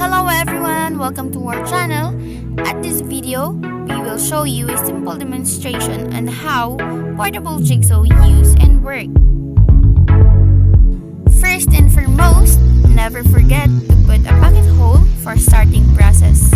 Hello everyone! Welcome to our channel. At this video, we will show you a simple demonstration on how portable jigsaw use and work. First and foremost, never forget to put a pocket hole for starting process.